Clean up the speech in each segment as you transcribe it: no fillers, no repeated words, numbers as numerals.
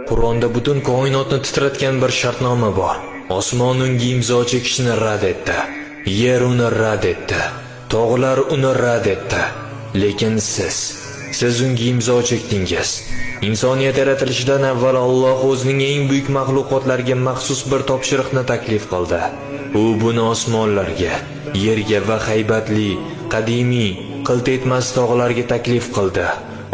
Qur'onda butun koinotni titratgan bir shartnoma bor. Osmon unga imzo chekishni rad etdi. Yer uni rad etdi. Tog'lar uni rad etdi. Lekin siz unga imzo chekdingiz. Insoniyat yaratilishidan avval Alloh o'zining eng buyuk maxluqotlariga maxsus bir topshiriqni taklif qildi. U buni osmonlarga, yerga va haybatli, qadimiy, qilt etmas tog'larga taklif qildi.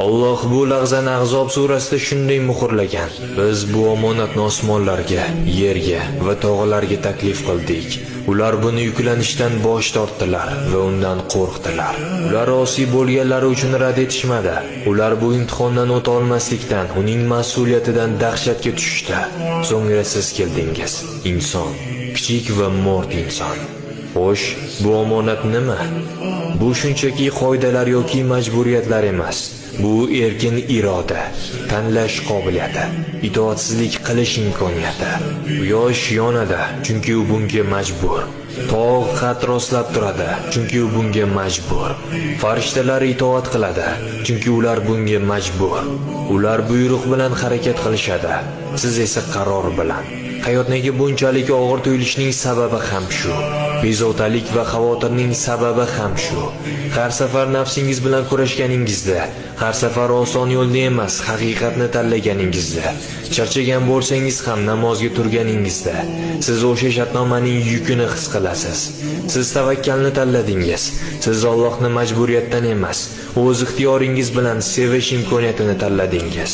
Alloh bu lahzani Ahzob surasida shunday muhrlagan. Biz bu omonatni osmonlarga, yerga va tog'larga taklif qildik. Ular buni yuklanishdan bosh tortdilar va undan qo'rqdilar. Ular osiy bo'lganlari uchun rad etishmadi. Ular bu imtihondan o'ta olmaslikdan, uning mas'uliyatidan dahshatga tushdi. So'ngra siz keldingiz, inson, kichik va mo'rt inson. Xo'sh, bu omonat nima? Bu shunchaki qoidalar yoki majburiyatlar emas. Bu erkin iroda, tanlash qobiliyati, itoatsizlik qilish imkoniyati. Quyosh yonadi, chunki u bunga majbur. Tog' xat rostlab turadi, chunki u bunga majbur. Farishtalar itoat qiladi, chunki ular bunga majbur. Ular buyruq bilan harakat qilishadi, siz esa qaror bilan. Hayot nega bunchalik og'ir tuyulishining sababi ham shu. Bezovtalik va xavotirning sababi ham shu. Har safar nafsingiz bilan kurashganingizda, har safar oson yo'lni emas, haqiqatni tanlaganingizda, charchagan bo'lsangiz ham namozga turganingizda, siz o'sha shartnomaning yukini his qilasiz. Siz tavakkalni tanladingiz. Siz Allohni majburiyatdan emas, o'z ixtiyoringiz bilan sevish imkoniyatini tanladingiz.